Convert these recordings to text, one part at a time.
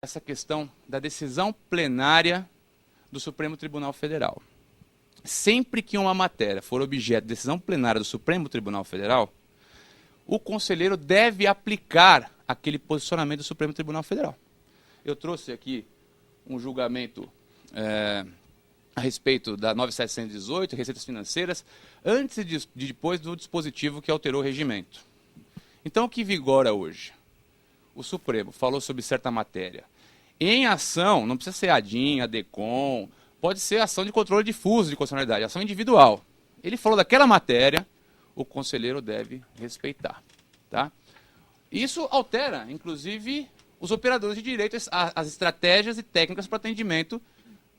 essa questão da decisão plenária do Supremo Tribunal Federal. Sempre que uma matéria for objeto de decisão plenária do Supremo Tribunal Federal, o conselheiro deve aplicar aquele posicionamento do Supremo Tribunal Federal. Eu trouxe aqui um julgamento a respeito da 9718, Receitas Financeiras, antes e depois do dispositivo que alterou o regimento. Então, o que vigora hoje? O Supremo falou sobre certa matéria. Em ação, não precisa ser ADIM, ADECOM, pode ser ação de controle difuso de constitucionalidade, ação individual. Ele falou daquela matéria, o conselheiro deve respeitar. Tá? Isso altera, inclusive, os operadores de direito, as estratégias e técnicas para atendimento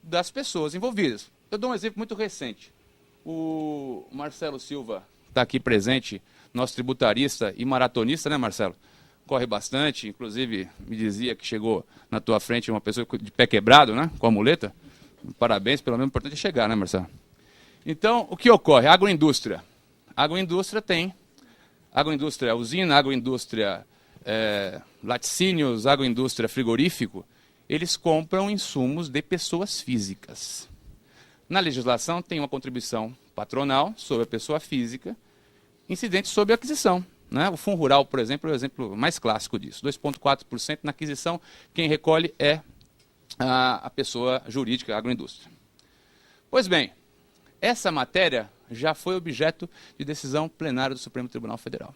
das pessoas envolvidas. Eu dou um exemplo muito recente. O Marcelo Silva está aqui presente, nosso tributarista e maratonista, né, Marcelo? Corre bastante, inclusive me dizia que chegou na tua frente uma pessoa de pé quebrado, né, com a muleta. Parabéns, pelo menos o importante é chegar, né, Marcelo? Então, o que ocorre? Agroindústria. Agroindústria tem agroindústria usina, agroindústria laticínios, agroindústria frigorífico, eles compram insumos de pessoas físicas. Na legislação tem uma contribuição patronal sobre a pessoa física, incidente sobre a aquisição. Né? O Fundo Rural, por exemplo, é o exemplo mais clássico disso. 2,4% na aquisição, quem recolhe é a pessoa jurídica, a agroindústria. Pois bem, essa matéria já foi objeto de decisão plenária do Supremo Tribunal Federal.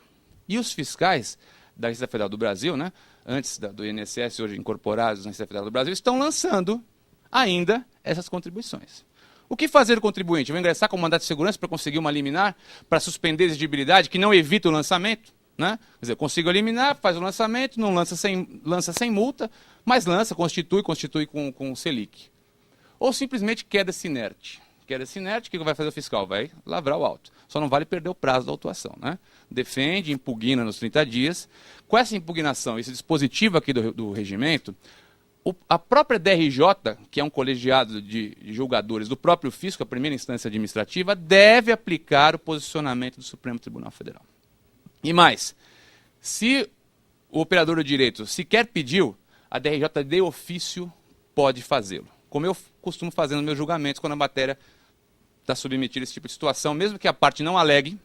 E os fiscais da Receita Federal do Brasil, né, antes do INSS, hoje incorporados na Receita Federal do Brasil, estão lançando ainda essas contribuições. O que fazer o contribuinte? Vai ingressar com mandato de segurança para conseguir uma liminar, para suspender a exigibilidade, que não evita o lançamento? Né? Quer dizer, consigo eliminar, faz o lançamento, não lança sem multa, mas lança, constitui com Selic. Ou simplesmente queda-se inerte. Queda-se inerte, o que vai fazer o fiscal? Vai lavrar o auto. Só não vale perder o prazo da autuação. Né? Defende, impugna nos 30 dias. Com essa impugnação, esse dispositivo aqui do regimento, a própria DRJ, que é um colegiado de julgadores do próprio fisco, a primeira instância administrativa, deve aplicar o posicionamento do Supremo Tribunal Federal. E mais, se o operador do direito sequer pediu, a DRJ de ofício pode fazê-lo. Como eu costumo fazer nos meus julgamentos quando a matéria está submetida a esse tipo de situação, mesmo que a parte não alegue,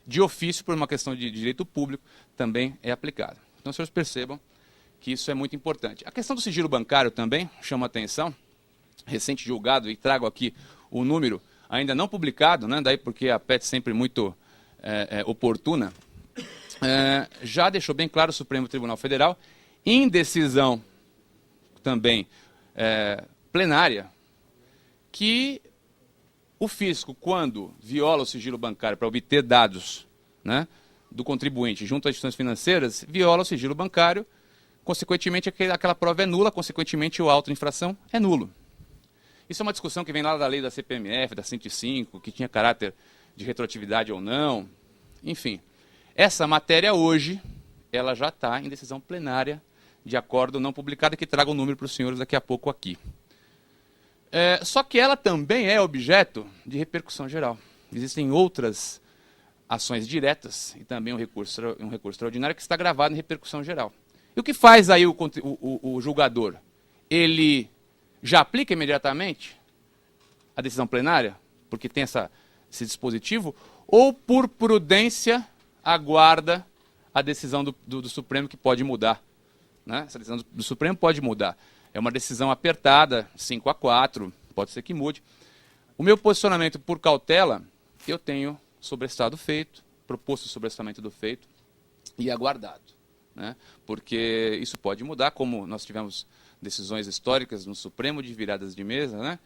de ofício, por uma questão de direito público, também é aplicado. Então, os senhores percebam que isso é muito importante. A questão do sigilo bancário também chama atenção, recente julgado, e trago aqui o número ainda não publicado, né, daí porque a PET sempre muito oportuna, já deixou bem claro o Supremo Tribunal Federal, em decisão também plenária, que o fisco, quando viola o sigilo bancário para obter dados, né, do contribuinte junto às instituições financeiras, viola o sigilo bancário, consequentemente aquela prova é nula, consequentemente o auto de infração é nulo. Isso é uma discussão que vem lá da lei da CPMF, da 105, que tinha caráter de retroatividade ou não. Enfim, essa matéria hoje, ela já está em decisão plenária de acordo não publicado, que trago o número para os senhores daqui a pouco aqui. Só que ela também é objeto de repercussão geral. Existem outras ações diretas e também um recurso extraordinário que está gravado em repercussão geral. E o que faz aí o julgador? Ele já aplica imediatamente a decisão plenária, porque tem esse dispositivo, ou por prudência aguarda a decisão do Supremo, que pode mudar. Né? Essa decisão do Supremo pode mudar. É uma decisão apertada, 5-4, pode ser que mude. O meu posicionamento por cautela, eu tenho sobrestado feito, proposto sobrestamento do feito e aguardado. Né? Porque isso pode mudar, como nós tivemos decisões históricas no Supremo de viradas de mesa, né?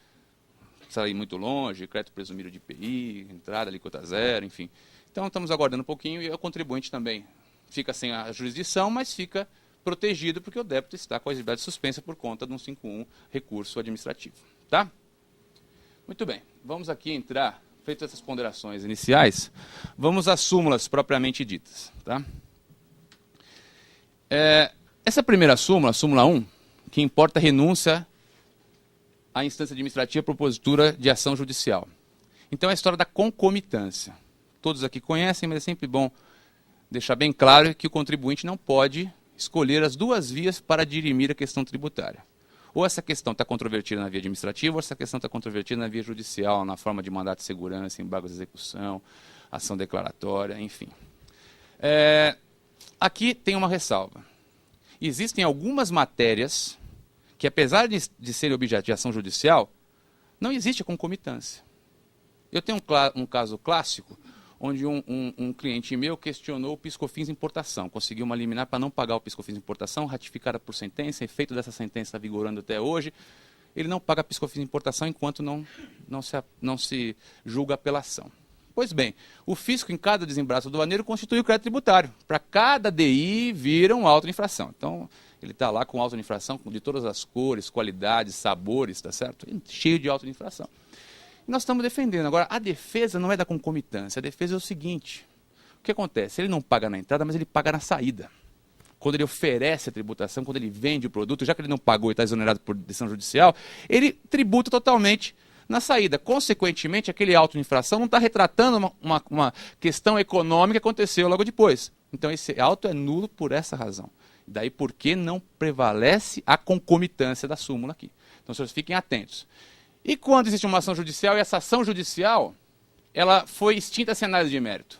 Sair muito longe, crédito presumido de IPI, entrada, alíquota zero, enfim. Então estamos aguardando um pouquinho e o contribuinte também fica sem a jurisdição, mas fica protegido porque o débito está com a exigibilidade suspensa por conta de um 51 recurso administrativo. Tá? Muito bem, vamos aqui entrar, feitas essas ponderações iniciais, vamos às súmulas propriamente ditas. Tá? Essa primeira súmula, a súmula 1, que importa a renúncia à instância administrativa propositura de ação judicial. Então é a história da concomitância. Todos aqui conhecem, mas é sempre bom deixar bem claro que o contribuinte não pode escolher as duas vias para dirimir a questão tributária. Ou essa questão está controvertida na via administrativa, ou essa questão está controvertida na via judicial, na forma de mandato de segurança, embargo de execução, ação declaratória, enfim. Aqui tem uma ressalva. Existem algumas matérias que, apesar de serem objeto de ação judicial, não existe a concomitância. Eu tenho um caso clássico, onde um cliente meu questionou o PIS/COFINS importação, conseguiu uma liminar para não pagar o PIS/COFINS importação, ratificada por sentença, efeito dessa sentença está vigorando até hoje. Ele não paga PIS/COFINS importação enquanto não se julga a apelação. Pois bem, o fisco em cada desembaraço aduaneiro constitui o crédito tributário. Para cada DI vira um auto de infração. Então, ele está lá com auto de infração de todas as cores, qualidades, sabores, tá certo? Cheio de auto de infração. Nós estamos defendendo. Agora, a defesa não é da concomitância. A defesa é o seguinte. O que acontece? Ele não paga na entrada, mas ele paga na saída. Quando ele oferece a tributação, quando ele vende o produto, já que ele não pagou e está exonerado por decisão judicial, ele tributa totalmente na saída. Consequentemente, aquele auto de infração não está retratando uma questão econômica que aconteceu logo depois. Então, esse auto é nulo por essa razão. Daí porque não prevalece a concomitância da súmula aqui. Então, senhores, fiquem atentos. E quando existe uma ação judicial, e essa ação judicial, ela foi extinta sem análise de mérito?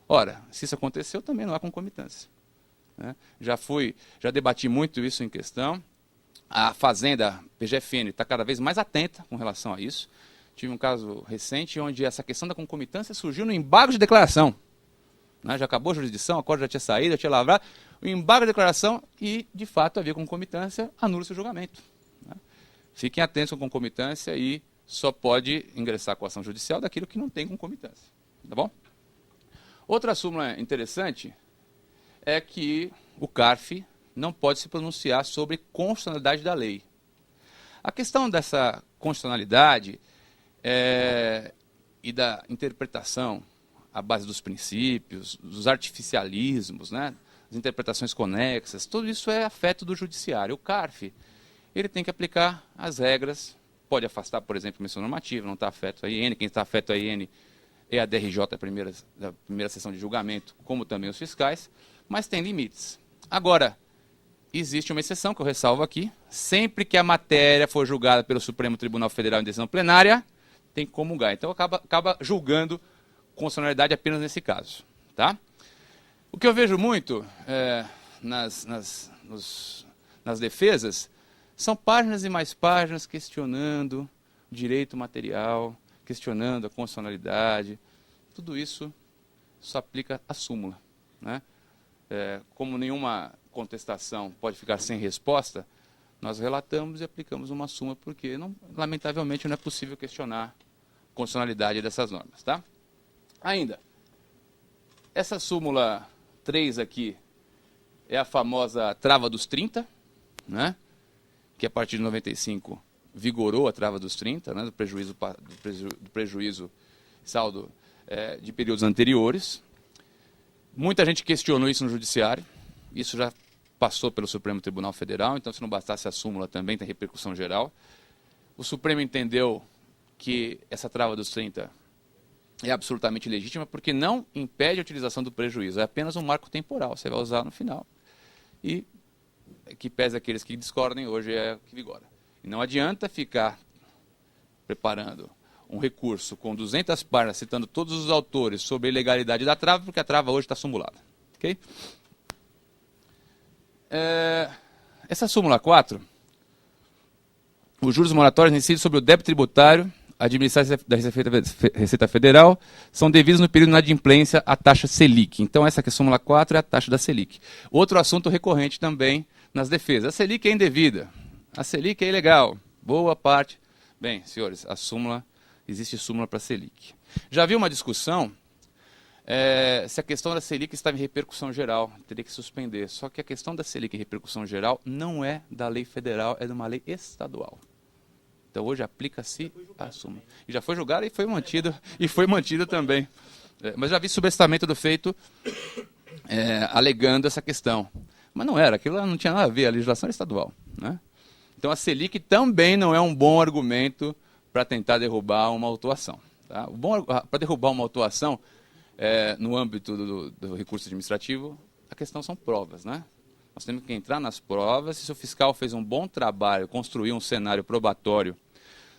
Ora, se isso aconteceu, também não há concomitância. Né? Já debati muito isso em questão. A Fazenda, PGFN, está cada vez mais atenta com relação a isso. Tive um caso recente onde essa questão da concomitância surgiu no embargo de declaração. Né? Já acabou a jurisdição, a corte já tinha saído, já tinha lavrado. O embargo de declaração e, de fato, havia concomitância, anula-se o julgamento. Né? Fiquem atentos com concomitância e só pode ingressar com ação judicial daquilo que não tem concomitância. Tá bom? Outra súmula interessante é que o CARF não pode se pronunciar sobre constitucionalidade da lei. A questão dessa constitucionalidade e da interpretação à base dos princípios, dos artificialismos, né, as interpretações conexas, tudo isso é afeto do judiciário. O CARF, ele tem que aplicar as regras, pode afastar, por exemplo, a menção normativa, não está afeto a IN, quem está afeto a IN é a DRJ da primeira sessão de julgamento, como também os fiscais, mas tem limites. Agora, existe uma exceção que eu ressalvo aqui, sempre que a matéria for julgada pelo Supremo Tribunal Federal em decisão plenária, tem que comungar. Então acaba julgando constitucionalidade apenas nesse caso. Tá? O que eu vejo muito nas defesas são páginas e mais páginas questionando o direito material, questionando a constitucionalidade. Tudo isso só aplica à súmula. Né? Como nenhuma contestação pode ficar sem resposta, nós relatamos e aplicamos uma súmula, porque, lamentavelmente, não é possível questionar a constitucionalidade dessas normas. Tá? Ainda, essa súmula 3 aqui é a famosa trava dos 30, né? Que a partir de 95 vigorou a trava dos 30, né? do prejuízo saldo de períodos anteriores. Muita gente questionou isso no judiciário, isso já passou pelo Supremo Tribunal Federal, então se não bastasse a súmula também tem repercussão geral. O Supremo entendeu que essa trava dos 30 é absolutamente legítima porque não impede a utilização do prejuízo, é apenas um marco temporal, você vai usar no final. E que pese aqueles que discordem, hoje é o que vigora. E não adianta ficar preparando um recurso com 200 páginas, citando todos os autores sobre a ilegalidade da trava, porque a trava hoje está sumulada. Okay? Essa súmula 4, os juros moratórios incidem sobre o débito tributário administrados da Receita Federal são devidos no período de inadimplência à taxa Selic. Então, essa aqui é a súmula 4, é a taxa da Selic. Outro assunto recorrente também nas defesas. A Selic é indevida. A Selic é ilegal. Boa parte. Bem, senhores, existe súmula para a Selic. Já havia uma discussão se a questão da Selic estava em repercussão geral. Teria que suspender. Só que a questão da Selic em repercussão geral não é da lei federal, é de uma lei estadual. Então, hoje aplica-se a súmula. E já foi julgado e foi mantido também. Mas já vi subestamento feito alegando essa questão. Mas não era, aquilo não tinha nada a ver, a legislação era estadual. Né? Então, a Selic também não é um bom argumento para tentar derrubar uma autuação. Tá? Para derrubar uma autuação, no âmbito do recurso administrativo, a questão são provas. Né? Nós temos que entrar nas provas, se o fiscal fez um bom trabalho, construiu um cenário probatório,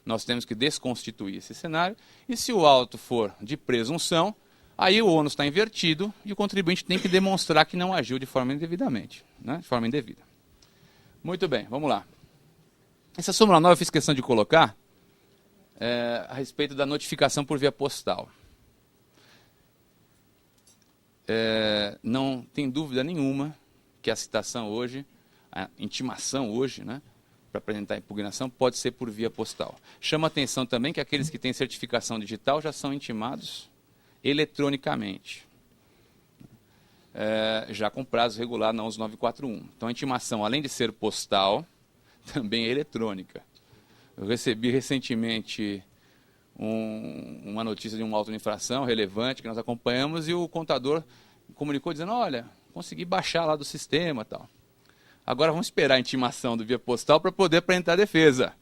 nós temos que desconstituir esse cenário, e se o auto for de presunção, aí o ônus está invertido e o contribuinte tem que demonstrar que não agiu de forma indevidamente, né? De forma indevida. Muito bem, vamos lá. Essa súmula 9 eu fiz questão de colocar a respeito da notificação por via postal. Não tem dúvida nenhuma que a citação hoje, a intimação hoje, né, para apresentar a impugnação, pode ser por via postal. Chama a atenção também que aqueles que têm certificação digital já são intimados eletronicamente, já com prazo regular na 11941. Então a intimação, além de ser postal, também é eletrônica. Eu recebi recentemente uma notícia de um auto de infração relevante que nós acompanhamos e o contador comunicou dizendo, olha, consegui baixar lá do sistema e tal. Agora vamos esperar a intimação do via postal para poder apresentar a defesa.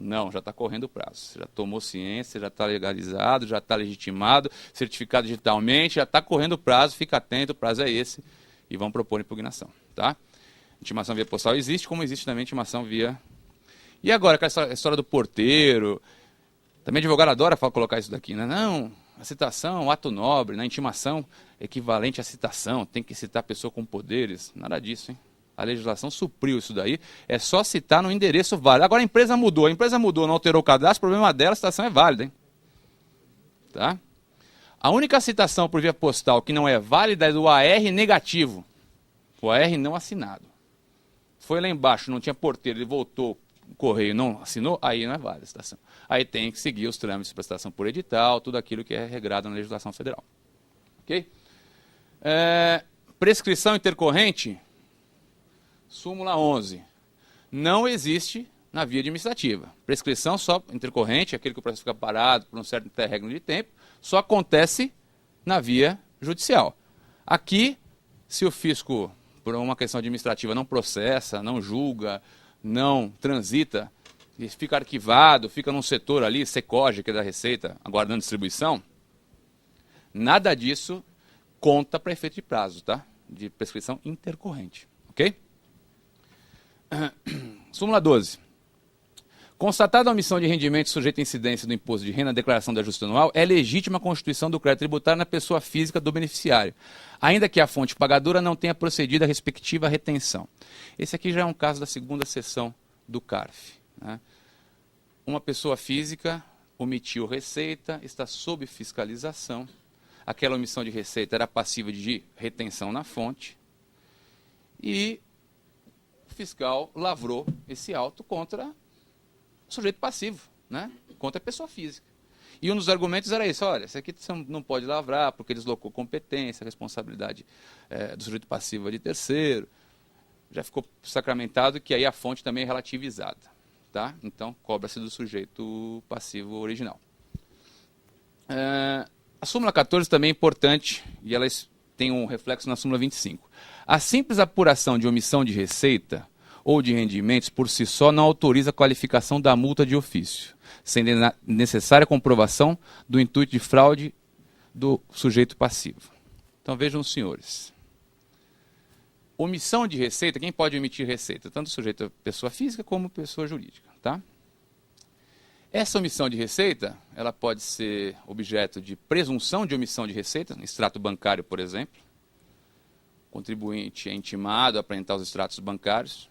Não, já está correndo o prazo. Você já tomou ciência, já está legalizado, já está legitimado, certificado digitalmente, já está correndo o prazo, fica atento, o prazo é esse, e vão propor impugnação. Tá? Intimação via postal existe, como existe também intimação via... E agora, aquela história do porteiro, também o advogado adora colocar isso daqui, né? Não, a citação, o ato nobre, na intimação equivalente à citação, tem que citar a pessoa com poderes, nada disso, hein? A legislação supriu isso daí, é só citar no endereço válido. Agora a empresa mudou, não alterou o cadastro, o problema dela, a citação é válida, hein? Tá? A única citação por via postal que não é válida é do AR negativo, o AR não assinado. Foi lá embaixo, não tinha porteiro, ele voltou, o correio não assinou, aí não é válida a citação. Aí tem que seguir os trâmites para citação por edital, tudo aquilo que é regrado na legislação federal. Ok? Prescrição intercorrente, súmula 11. Não existe na via administrativa. Prescrição só intercorrente, aquele que o processo fica parado por um certo interregno de tempo, só acontece na via judicial. Aqui, se o fisco, por uma questão administrativa, não processa, não julga, não transita, fica arquivado, fica num setor ali, SECOG, que é da Receita, aguardando distribuição, nada disso conta para efeito de prazo, tá? De prescrição intercorrente, ok? Súmula 12. Constatada a omissão de rendimento sujeito à incidência do imposto de renda na declaração de ajuste anual, é legítima a constituição do crédito tributário na pessoa física do beneficiário, ainda que a fonte pagadora não tenha procedido à respectiva retenção. Esse aqui já é um caso da segunda seção do CARF, né? Uma pessoa física omitiu receita, está sob fiscalização, aquela omissão de receita era passiva de retenção na fonte, e o fiscal lavrou esse auto contra o sujeito passivo, né? Contra a pessoa física. E um dos argumentos era isso, olha, esse aqui você não pode lavrar porque deslocou competência, responsabilidade do sujeito passivo é de terceiro. Já ficou sacramentado que aí a fonte também é relativizada, tá? Então, cobra-se do sujeito passivo original. A súmula 14 também é importante e ela tem um reflexo na súmula 25. A simples apuração de omissão de receita ou de rendimentos por si só não autoriza a qualificação da multa de ofício, sendo necessária a comprovação do intuito de fraude do sujeito passivo. Então vejam os senhores. Omissão de receita, quem pode omitir receita? Tanto o sujeito pessoa física como pessoa jurídica, tá? Essa omissão de receita, ela pode ser objeto de presunção de omissão de receita, no extrato bancário, por exemplo. O contribuinte é intimado a apresentar os extratos bancários.